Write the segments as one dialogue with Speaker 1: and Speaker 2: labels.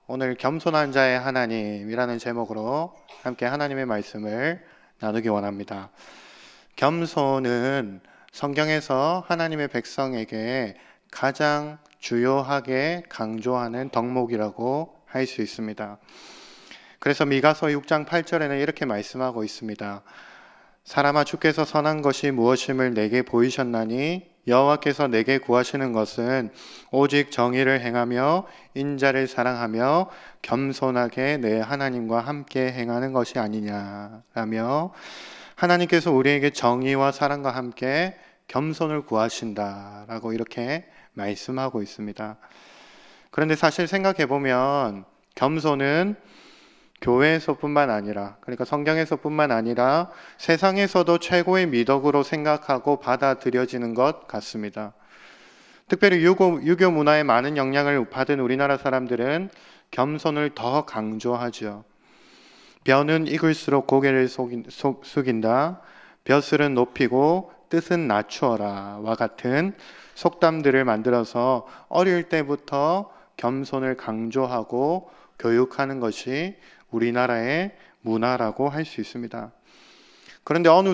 Speaker 1: 오늘 겸손한 자의 하나님이라는 제목으로 함께 하나님의 말씀을 나누기 원합니다. 겸손은 성경에서 하나님의 백성에게 가장 주요하게 강조하는 덕목이라고 할 수 있습니다. 그래서 미가서 6장 8절에는 이렇게 말씀하고 있습니다. 사람아, 주께서 선한 것이 무엇임을 내게 보이셨나니 여호와께서 내게 구하시는 것은 오직 정의를 행하며 인자를 사랑하며 겸손하게 내 하나님과 함께 행하는 것이 아니냐라며, 하나님께서 우리에게 정의와 사랑과 함께 겸손을 구하신다라고 이렇게 말씀하고 있습니다. 그런데 사실 생각해 보면 겸손은 교회에서뿐만 아니라, 그러니까 성경에서뿐만 아니라 세상에서도 최고의 미덕으로 생각하고 받아들여지는 것 같습니다. 특별히 유교 문화에 많은 영향을 받은 우리나라 사람들은 겸손을 더 강조하죠. 벼는 익을수록 고개를 숙인다. 벼슬은 높이고 뜻은 낮추어라와 같은 속담들을 만들어서 어릴 때부터 겸손을 강조하고 교육하는 것이 우리나라의 문화라고 할 수 있습니다. 그런데 어느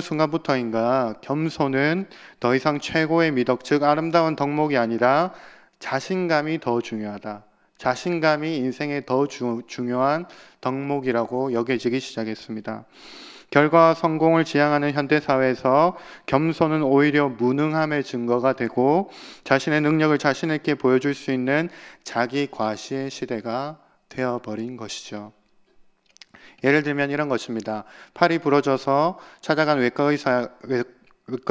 Speaker 1: 순간부터인가 겸손은 더 이상 최고의 미덕, 즉 아름다운 덕목이 아니라 자신감이 더 중요하다. 자신감이 인생의 더 중요한 덕목이라고 여겨지기 시작했습니다. 결과와 성공을 지향하는 현대사회에서 겸손은 오히려 무능함의 증거가 되고 자신의 능력을 자신 있게 보여줄 수 있는 자기 과시의 시대가 되어버린 것이죠. 예를 들면 이런 것입니다. 팔이 부러져서 찾아간 외과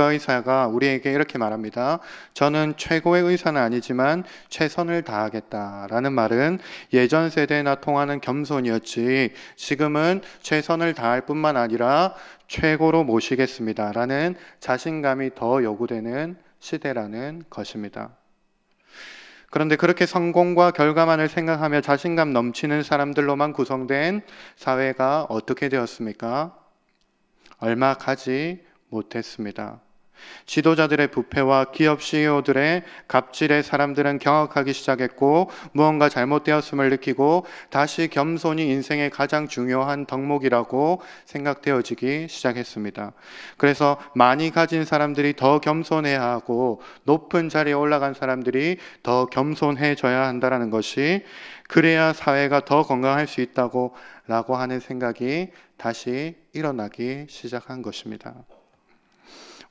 Speaker 1: 의사가 우리에게 이렇게 말합니다. 저는 최고의 의사는 아니지만 최선을 다하겠다라는 말은 예전 세대나 통하는 겸손이었지, 지금은 최선을 다할 뿐만 아니라 최고로 모시겠습니다라는 자신감이 더 요구되는 시대라는 것입니다. 그런데 그렇게 성공과 결과만을 생각하며 자신감 넘치는 사람들로만 구성된 사회가 어떻게 되었습니까? 얼마 가지 못했습니다. 지도자들의 부패와 기업 CEO들의 갑질에 사람들은 경악하기 시작했고, 무언가 잘못되었음을 느끼고 다시 겸손이 인생의 가장 중요한 덕목이라고 생각되어지기 시작했습니다. 그래서 많이 가진 사람들이 더 겸손해야 하고 높은 자리에 올라간 사람들이 더 겸손해져야 한다는 것이, 그래야 사회가 더 건강할 수 있다고 하는 생각이 다시 일어나기 시작한 것입니다.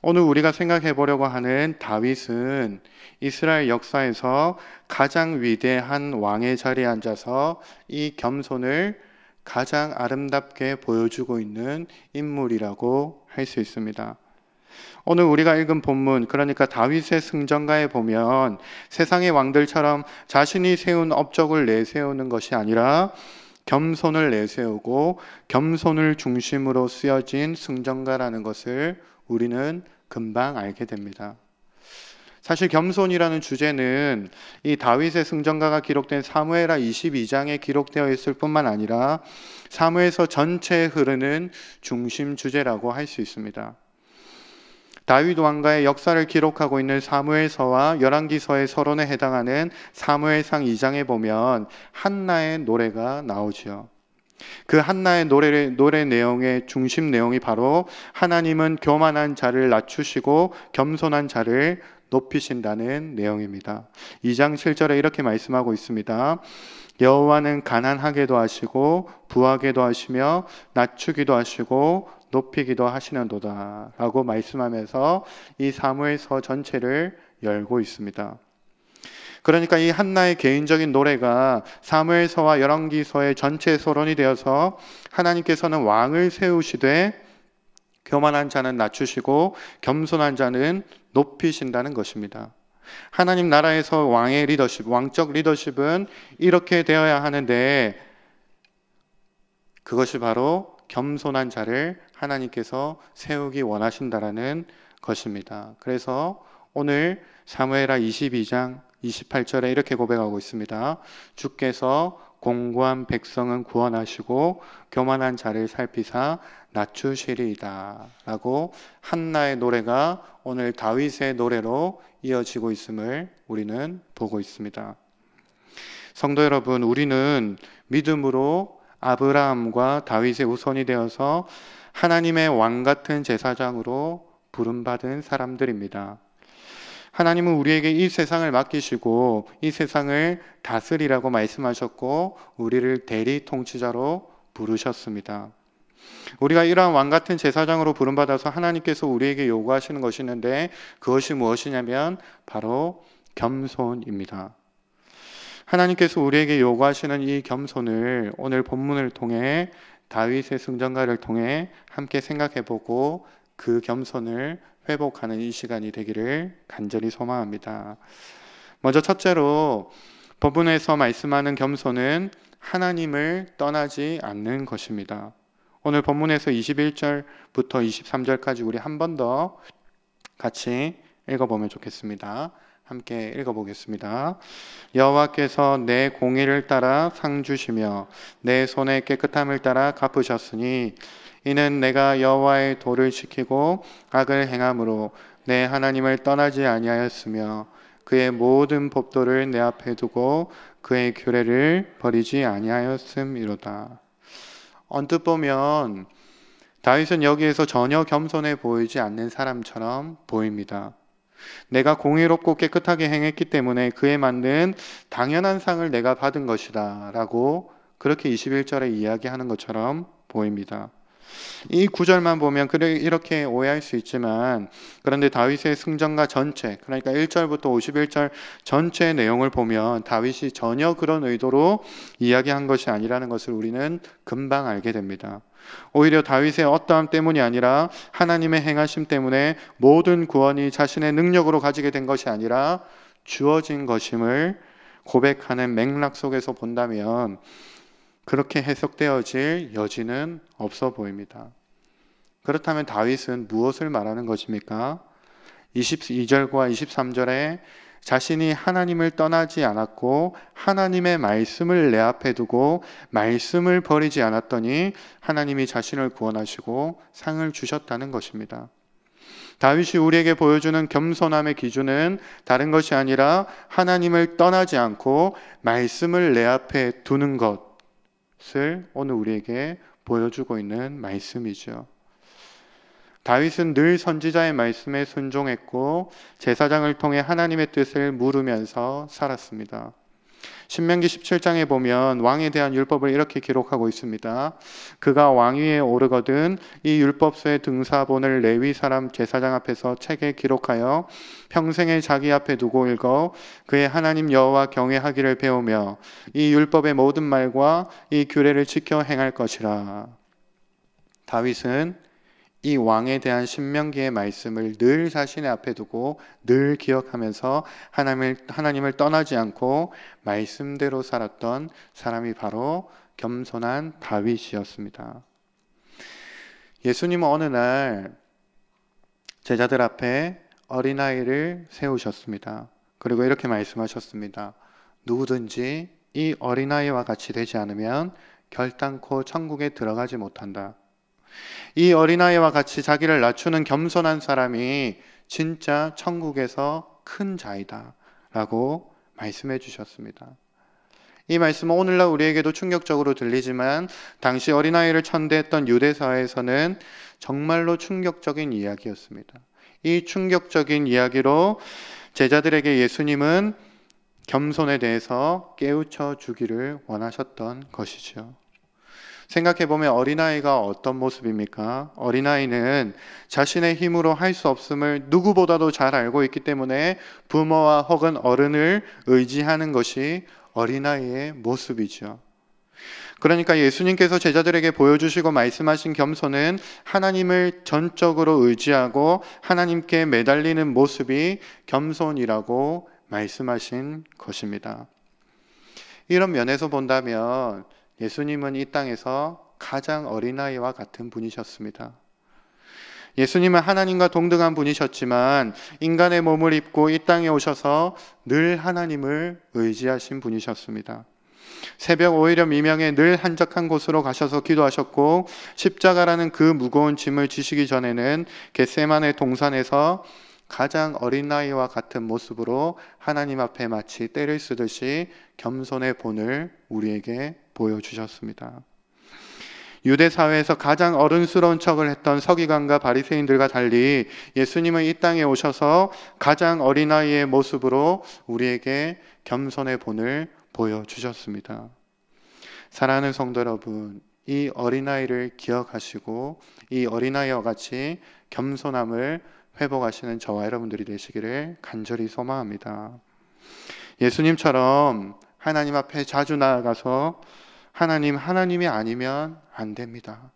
Speaker 1: 오늘 우리가 생각해 보려고 하는 다윗은 이스라엘 역사에서 가장 위대한 왕의 자리에 앉아서 이 겸손을 가장 아름답게 보여주고 있는 인물이라고 할 수 있습니다. 오늘 우리가 읽은 본문, 그러니까 다윗의 승전가에 보면 세상의 왕들처럼 자신이 세운 업적을 내세우는 것이 아니라 겸손을 내세우고 겸손을 중심으로 쓰여진 승전가라는 것을 우리는 금방 알게 됩니다. 사실 겸손이라는 주제는 이 다윗의 승전가가 기록된 사무엘하 22장에 기록되어 있을 뿐만 아니라 사무엘서 전체에 흐르는 중심 주제라고 할 수 있습니다. 다윗 왕가의 역사를 기록하고 있는 사무엘서와 열왕기서의 서론에 해당하는 사무엘상 2장에 보면 한나의 노래가 나오지요. 그 한나의 노래 내용의 중심 내용이 바로 하나님은 교만한 자를 낮추시고 겸손한 자를 높이신다는 내용입니다. 2장 7절에 이렇게 말씀하고 있습니다. 여호와는 가난하게도 하시고 부하게도 하시며 낮추기도 하시고 높이기도 하시는도다 라고 말씀하면서 이 사무엘서 전체를 열고 있습니다. 그러니까 이 한나의 개인적인 노래가 사무엘서와 열왕기서의 전체 서론이 되어서 하나님께서는 왕을 세우시되 교만한 자는 낮추시고 겸손한 자는 높이신다는 것입니다. 하나님 나라에서 왕의 리더십, 왕적 리더십은 이렇게 되어야 하는데, 그것이 바로 겸손한 자를 하나님께서 세우기 원하신다라는 것입니다. 그래서 오늘 사무엘하 22장 28절에 이렇게 고백하고 있습니다. 주께서 공고한 백성은 구원하시고 교만한 자를 살피사 낮추시리이다 라고 한나의 노래가 오늘 다윗의 노래로 이어지고 있음을 우리는 보고 있습니다. 성도 여러분, 우리는 믿음으로 아브라함과 다윗의 후손이 되어서 하나님의 왕 같은 제사장으로 부름받은 사람들입니다. 하나님은 우리에게 이 세상을 맡기시고 이 세상을 다스리라고 말씀하셨고 우리를 대리 통치자로 부르셨습니다. 우리가 이러한 왕 같은 제사장으로 부름받아서 하나님께서 우리에게 요구하시는 것이 있는데 그것이 무엇이냐면 바로 겸손입니다. 하나님께서 우리에게 요구하시는 이 겸손을 오늘 본문을 통해 다윗의 승전가를 통해 함께 생각해보고 그 겸손을 회복하는 이 시간이 되기를 간절히 소망합니다. 먼저 첫째로 본문에서 말씀하는 겸손은 하나님을 떠나지 않는 것입니다. 오늘 본문에서 21절부터 23절까지 우리 한 번 더 같이 읽어보면 좋겠습니다. 함께 읽어보겠습니다. 여호와께서 내 공의를 따라 상 주시며 내 손의 깨끗함을 따라 갚으셨으니 이는 내가 여호와의 도를 지키고 악을 행함으로 내 하나님을 떠나지 아니하였으며 그의 모든 법도를 내 앞에 두고 그의 규례를 버리지 아니하였음이로다. 언뜻 보면 다윗은 여기에서 전혀 겸손해 보이지 않는 사람처럼 보입니다. 내가 공의롭고 깨끗하게 행했기 때문에 그에 맞는 당연한 상을 내가 받은 것이다 라고 그렇게 21절에 이야기하는 것처럼 보입니다. 이 구절만 보면 이렇게 오해할 수 있지만 그런데 다윗의 승전가 전체, 그러니까 1절부터 51절 전체 내용을 보면 다윗이 전혀 그런 의도로 이야기한 것이 아니라는 것을 우리는 금방 알게 됩니다. 오히려 다윗의 어떠함 때문이 아니라 하나님의 행하심 때문에 모든 구원이 자신의 능력으로 가지게 된 것이 아니라 주어진 것임을 고백하는 맥락 속에서 본다면 그렇게 해석되어질 여지는 없어 보입니다. 그렇다면 다윗은 무엇을 말하는 것입니까? 22절과 23절에 자신이 하나님을 떠나지 않았고 하나님의 말씀을 내 앞에 두고 말씀을 버리지 않았더니 하나님이 자신을 구원하시고 상을 주셨다는 것입니다. 다윗이 우리에게 보여주는 겸손함의 기준은 다른 것이 아니라 하나님을 떠나지 않고 말씀을 내 앞에 두는 것을 오늘 우리에게 보여주고 있는 말씀이죠. 다윗은 늘 선지자의 말씀에 순종했고 제사장을 통해 하나님의 뜻을 물으면서 살았습니다. 신명기 17장에 보면 왕에 대한 율법을 이렇게 기록하고 있습니다. 그가 왕위에 오르거든 이 율법서의 등사본을 레위 사람 제사장 앞에서 책에 기록하여 평생에 자기 앞에 두고 읽어 그의 하나님 여호와 경외하기를 배우며 이 율법의 모든 말과 이 규례를 지켜 행할 것이라. 다윗은 이 왕에 대한 신명기의 말씀을 늘 자신의 앞에 두고 늘 기억하면서 하나님을 떠나지 않고 말씀대로 살았던 사람이 바로 겸손한 다윗이었습니다. 예수님은 어느 날 제자들 앞에 어린아이를 세우셨습니다. 그리고 이렇게 말씀하셨습니다. 누구든지 이 어린아이와 같이 되지 않으면 결단코 천국에 들어가지 못한다. 이 어린아이와 같이 자기를 낮추는 겸손한 사람이 진짜 천국에서 큰 자이다 라고 말씀해 주셨습니다. 이 말씀은 오늘날 우리에게도 충격적으로 들리지만 당시 어린아이를 천대했던 유대사회에서는 정말로 충격적인 이야기였습니다. 이 충격적인 이야기로 제자들에게 예수님은 겸손에 대해서 깨우쳐 주기를 원하셨던 것이죠. 생각해보면 어린아이가 어떤 모습입니까? 어린아이는 자신의 힘으로 할 수 없음을 누구보다도 잘 알고 있기 때문에 부모와 혹은 어른을 의지하는 것이 어린아이의 모습이죠. 그러니까 예수님께서 제자들에게 보여주시고 말씀하신 겸손은 하나님을 전적으로 의지하고 하나님께 매달리는 모습이 겸손이라고 말씀하신 것입니다. 이런 면에서 본다면 예수님은 이 땅에서 가장 어린아이와 같은 분이셨습니다. 예수님은 하나님과 동등한 분이셨지만 인간의 몸을 입고 이 땅에 오셔서 늘 하나님을 의지하신 분이셨습니다. 새벽 오히려 미명에 늘 한적한 곳으로 가셔서 기도하셨고 십자가라는 그 무거운 짐을 지시기 전에는 겟세마네 동산에서 가장 어린 나이와 같은 모습으로 하나님 앞에 마치 때를 쓰듯이 겸손의 본을 우리에게 보여주셨습니다. 유대 사회에서 가장 어른스러운 척을 했던 서기관과 바리새인들과 달리 예수님은 이 땅에 오셔서 가장 어린아이의 모습으로 우리에게 겸손의 본을 보여주셨습니다. 사랑하는 성도 여러분, 이 어린아이를 기억하시고 이 어린아이와 같이 겸손함을 회복하시는 저와 여러분들이 되시기를 간절히 소망합니다. 예수님처럼 하나님 앞에 자주 나아가서 하나님이 아니면 안 됩니다.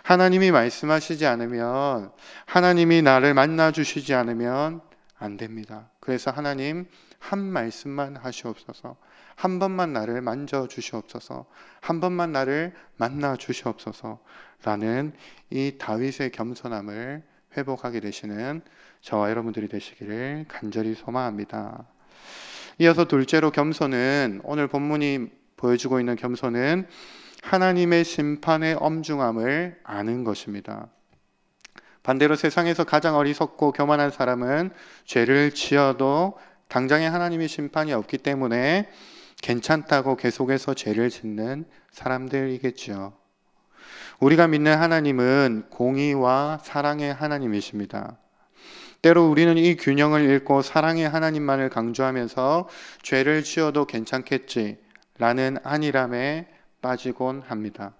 Speaker 1: 하나님이 말씀하시지 않으면, 하나님이 나를 만나 주시지 않으면 안 됩니다. 그래서 하나님 한 말씀만 하시옵소서, 한 번만 나를 만져 주시옵소서, 한 번만 나를 만나 주시옵소서 라는 이 다윗의 겸손함을 회복하게 되시는 저와 여러분들이 되시기를 간절히 소망합니다. 이어서 둘째로 겸손은, 오늘 본문이 보여주고 있는 겸손은 하나님의 심판의 엄중함을 아는 것입니다. 반대로 세상에서 가장 어리석고 교만한 사람은 죄를 지어도 당장에 하나님의 심판이 없기 때문에 괜찮다고 계속해서 죄를 짓는 사람들이겠죠. 우리가 믿는 하나님은 공의와 사랑의 하나님이십니다. 때로 우리는 이 균형을 잃고 사랑의 하나님만을 강조하면서 죄를 지어도 괜찮겠지 라는 안일함에 빠지곤 합니다.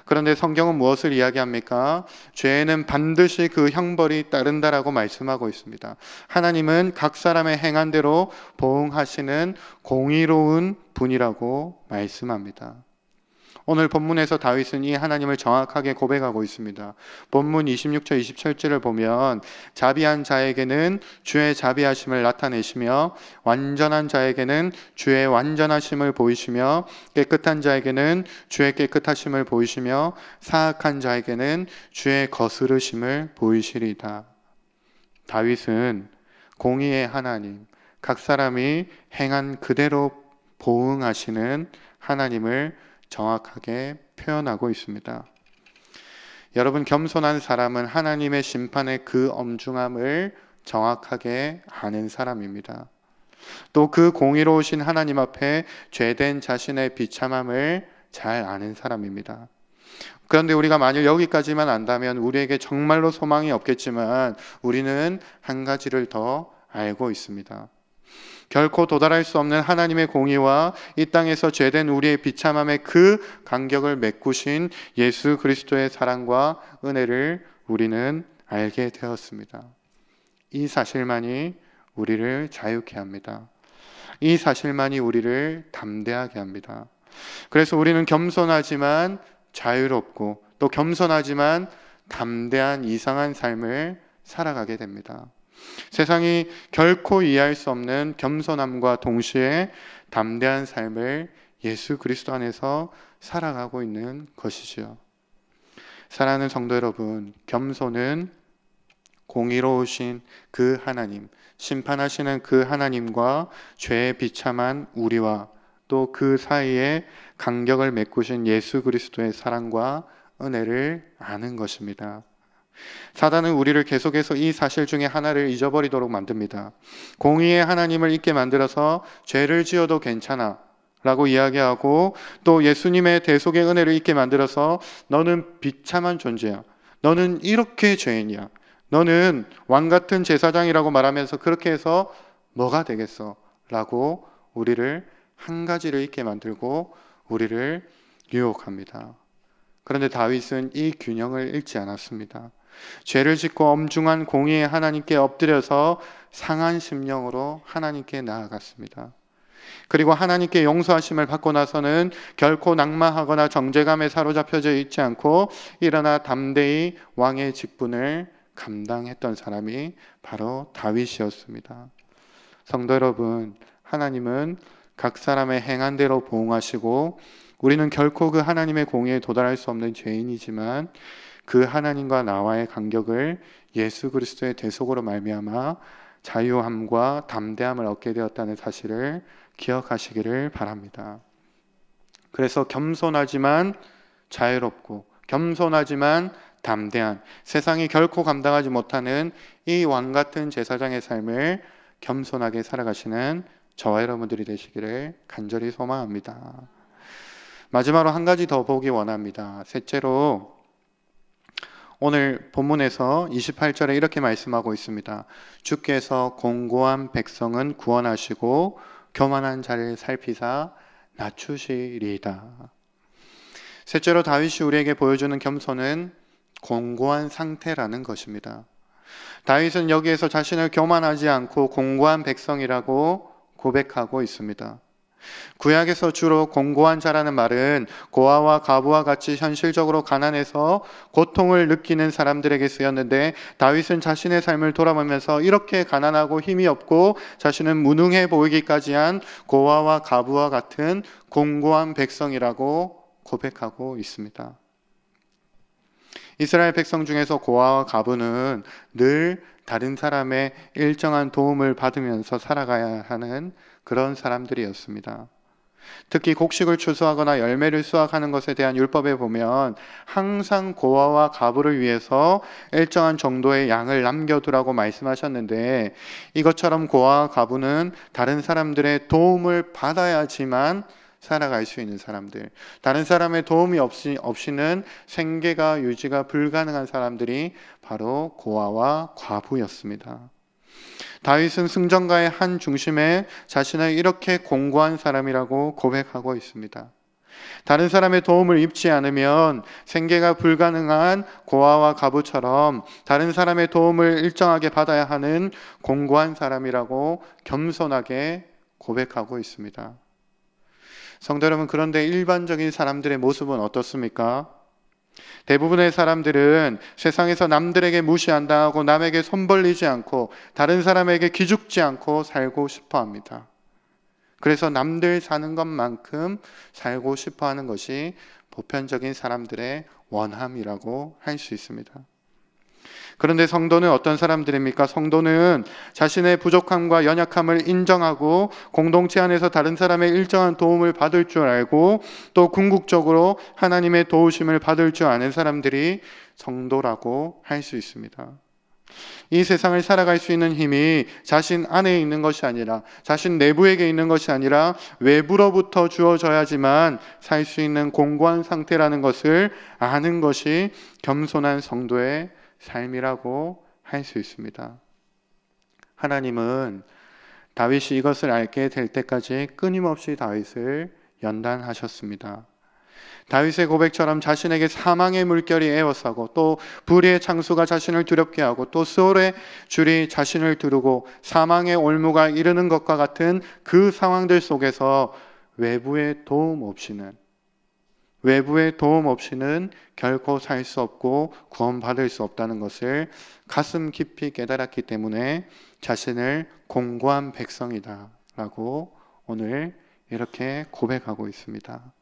Speaker 1: 그런데 성경은 무엇을 이야기합니까? 죄에는 반드시 그 형벌이 따른다라고 말씀하고 있습니다. 하나님은 각 사람의 행한 대로 보응하시는 공의로운 분이라고 말씀합니다. 오늘 본문에서 다윗은 이 하나님을 정확하게 고백하고 있습니다. 본문 26절 27절을 보면 자비한 자에게는 주의 자비하심을 나타내시며 완전한 자에게는 주의 완전하심을 보이시며 깨끗한 자에게는 주의 깨끗하심을 보이시며 사악한 자에게는 주의 거스르심을 보이시리다. 다윗은 공의의 하나님, 각 사람이 행한 그대로 보응하시는 하나님을 정확하게 표현하고 있습니다. 여러분, 겸손한 사람은 하나님의 심판의 그 엄중함을 정확하게 아는 사람입니다. 또 그 공의로우신 하나님 앞에 죄된 자신의 비참함을 잘 아는 사람입니다. 그런데 우리가 만일 여기까지만 안다면 우리에게 정말로 소망이 없겠지만 우리는 한 가지를 더 알고 있습니다. 결코 도달할 수 없는 하나님의 공의와 이 땅에서 죄된 우리의 비참함의 그 간격을 메꾸신 예수 그리스도의 사랑과 은혜를 우리는 알게 되었습니다. 이 사실만이 우리를 자유케 합니다. 이 사실만이 우리를 담대하게 합니다. 그래서 우리는 겸손하지만 자유롭고 또 겸손하지만 담대한 이상한 삶을 살아가게 됩니다. 세상이 결코 이해할 수 없는 겸손함과 동시에 담대한 삶을 예수 그리스도 안에서 살아가고 있는 것이지요. 사랑하는 성도 여러분, 겸손은 공의로우신 그 하나님, 심판하시는 그 하나님과 죄에 비참한 우리와 또 그 사이에 간격을 메꾸신 예수 그리스도의 사랑과 은혜를 아는 것입니다. 사단은 우리를 계속해서 이 사실 중에 하나를 잊어버리도록 만듭니다. 공의의 하나님을 잊게 만들어서 죄를 지어도 괜찮아 라고 이야기하고 또 예수님의 대속의 은혜를 잊게 만들어서 너는 비참한 존재야, 너는 이렇게 죄인이야, 너는 왕같은 제사장이라고 말하면서 그렇게 해서 뭐가 되겠어? 라고 우리를 한 가지를 잊게 만들고 우리를 유혹합니다. 그런데 다윗은 이 균형을 잃지 않았습니다. 죄를 짓고 엄중한 공의의 하나님께 엎드려서 상한 심령으로 하나님께 나아갔습니다. 그리고 하나님께 용서하심을 받고 나서는 결코 낙마하거나 정죄감에 사로잡혀져 있지 않고 일어나 담대히 왕의 직분을 감당했던 사람이 바로 다윗이었습니다. 성도 여러분, 하나님은 각 사람의 행한 대로 보응하시고 우리는 결코 그 하나님의 공의에 도달할 수 없는 죄인이지만 그 하나님과 나와의 간격을 예수 그리스도의 대속으로 말미암아 자유함과 담대함을 얻게 되었다는 사실을 기억하시기를 바랍니다. 그래서 겸손하지만 자유롭고 겸손하지만 담대한, 세상이 결코 감당하지 못하는 이 왕같은 제사장의 삶을 겸손하게 살아가시는 저와 여러분들이 되시기를 간절히 소망합니다. 마지막으로 한 가지 더 보기 원합니다. 셋째로 오늘 본문에서 28절에 이렇게 말씀하고 있습니다. 주께서 공고한 백성은 구원하시고 교만한 자를 살피사 낮추시리이다. 셋째로 다윗이 우리에게 보여주는 겸손은 공고한 상태라는 것입니다. 다윗은 여기에서 자신을 교만하지 않고 공고한 백성이라고 고백하고 있습니다. 구약에서 주로 공고한 자라는 말은 고아와 과부와 같이 현실적으로 가난해서 고통을 느끼는 사람들에게 쓰였는데, 다윗은 자신의 삶을 돌아보면서 이렇게 가난하고 힘이 없고 자신은 무능해 보이기까지 한 고아와 과부와 같은 공고한 백성이라고 고백하고 있습니다. 이스라엘 백성 중에서 고아와 과부는 늘 다른 사람의 일정한 도움을 받으면서 살아가야 하는 그런 사람들이었습니다. 특히 곡식을 추수하거나 열매를 수확하는 것에 대한 율법에 보면 항상 고아와 과부를 위해서 일정한 정도의 양을 남겨두라고 말씀하셨는데, 이것처럼 고아와 과부는 다른 사람들의 도움을 받아야지만 살아갈 수 있는 사람들, 다른 사람의 도움이 없이는 생계가 유지가 불가능한 사람들이 바로 고아와 과부였습니다. 다윗은 승전가의 한 중심에 자신을 이렇게 공고한 사람이라고 고백하고 있습니다. 다른 사람의 도움을 입지 않으면 생계가 불가능한 고아와 과부처럼 다른 사람의 도움을 일정하게 받아야 하는 공고한 사람이라고 겸손하게 고백하고 있습니다. 성도 여러분, 그런데 일반적인 사람들의 모습은 어떻습니까? 대부분의 사람들은 세상에서 남들에게 무시한다고 남에게 손 벌리지 않고 다른 사람에게 기죽지 않고 살고 싶어 합니다. 그래서 남들 사는 것만큼 살고 싶어 하는 것이 보편적인 사람들의 원함이라고 할 수 있습니다. 그런데 성도는 어떤 사람들입니까? 성도는 자신의 부족함과 연약함을 인정하고 공동체 안에서 다른 사람의 일정한 도움을 받을 줄 알고 또 궁극적으로 하나님의 도우심을 받을 줄 아는 사람들이 성도라고 할 수 있습니다. 이 세상을 살아갈 수 있는 힘이 자신 안에 있는 것이 아니라, 자신 내부에게 있는 것이 아니라 외부로부터 주어져야지만 살 수 있는 공고한 상태라는 것을 아는 것이 겸손한 성도의 삶이라고 할 수 있습니다. 하나님은 다윗이 이것을 알게 될 때까지 끊임없이 다윗을 연단하셨습니다. 다윗의 고백처럼 자신에게 사망의 물결이 에워싸고 또 불의의 창수가 자신을 두렵게 하고 또 수월의 줄이 자신을 두르고 사망의 올무가 이르는 것과 같은 그 상황들 속에서 외부의 도움 없이는 결코 살 수 없고 구원받을 수 없다는 것을 가슴 깊이 깨달았기 때문에 자신을 공고한 백성이다 라고 오늘 이렇게 고백하고 있습니다.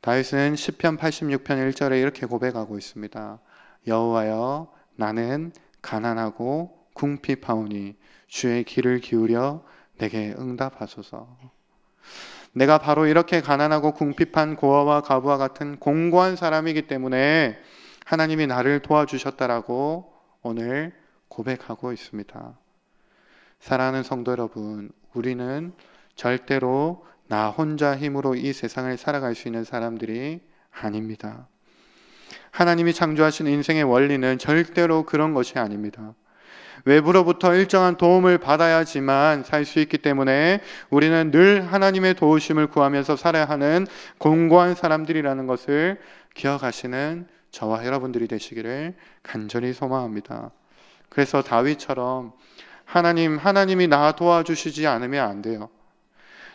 Speaker 1: 다윗은 시편 86편 1절에 이렇게 고백하고 있습니다. 여호와여, 나는 가난하고 궁핍하오니 주의 귀를 기울여 내게 응답하소서. 내가 바로 이렇게 가난하고 궁핍한 고아와 과부와 같은 공고한 사람이기 때문에 하나님이 나를 도와주셨다라고 오늘 고백하고 있습니다. 사랑하는 성도 여러분, 우리는 절대로 나 혼자 힘으로 이 세상을 살아갈 수 있는 사람들이 아닙니다. 하나님이 창조하신 인생의 원리는 절대로 그런 것이 아닙니다. 외부로부터 일정한 도움을 받아야지만 살 수 있기 때문에 우리는 늘 하나님의 도우심을 구하면서 살아야 하는 공고한 사람들이라는 것을 기억하시는 저와 여러분들이 되시기를 간절히 소망합니다. 그래서 다윗처럼 하나님이 나 도와주시지 않으면 안 돼요.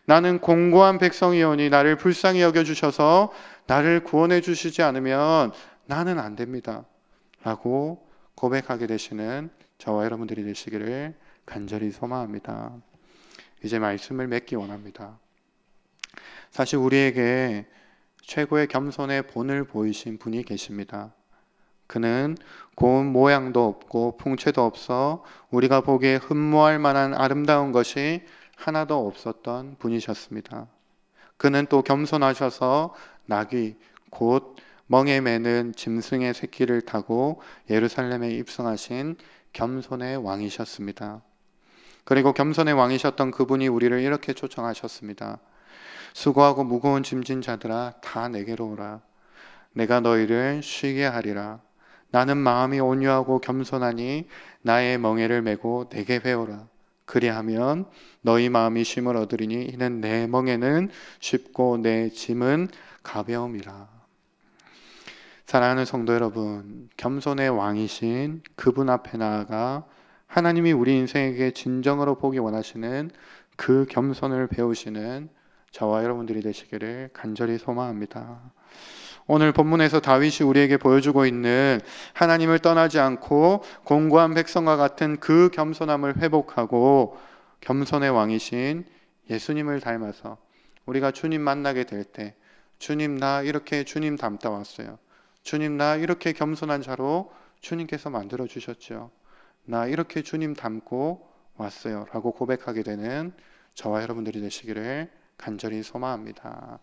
Speaker 1: 나는 공고한 백성이오니 나를 불쌍히 여겨주셔서 나를 구원해 주시지 않으면 나는 안 됩니다 라고 고백하게 되시는 저와 여러분들이 되시기를 간절히 소망합니다. 이제 말씀을 맺기 원합니다. 사실 우리에게 최고의 겸손의 본을 보이신 분이 계십니다. 그는 고운 모양도 없고 풍채도 없어 우리가 보기에 흠모할 만한 아름다운 것이 하나도 없었던 분이셨습니다. 그는 또 겸손하셔서 낙이 곧 멍에 매는 짐승의 새끼를 타고 예루살렘에 입성하신 겸손의 왕이셨습니다. 그리고 겸손의 왕이셨던 그분이 우리를 이렇게 초청하셨습니다. 수고하고 무거운 짐진 자들아 다 내게로 오라. 내가 너희를 쉬게 하리라. 나는 마음이 온유하고 겸손하니 나의 멍에를 메고 내게 배우라. 그리하면 너희 마음이 쉼을 얻으리니 이는 내 멍에는 쉽고 내 짐은 가벼움이라. 사랑하는 성도 여러분, 겸손의 왕이신 그분 앞에 나아가 하나님이 우리 인생에게 진정으로 보기 원하시는 그 겸손을 배우시는 저와 여러분들이 되시기를 간절히 소망합니다. 오늘 본문에서 다윗이 우리에게 보여주고 있는 하나님을 떠나지 않고 공고한 백성과 같은 그 겸손함을 회복하고 겸손의 왕이신 예수님을 닮아서 우리가 주님 만나게 될 때, 주님 나 이렇게 주님 닮다 왔어요. 주님 나 이렇게 겸손한 자로 주님께서 만들어 주셨죠. 나 이렇게 주님 닮고 왔어요 라고 고백하게 되는 저와 여러분들이 되시기를 간절히 소망합니다.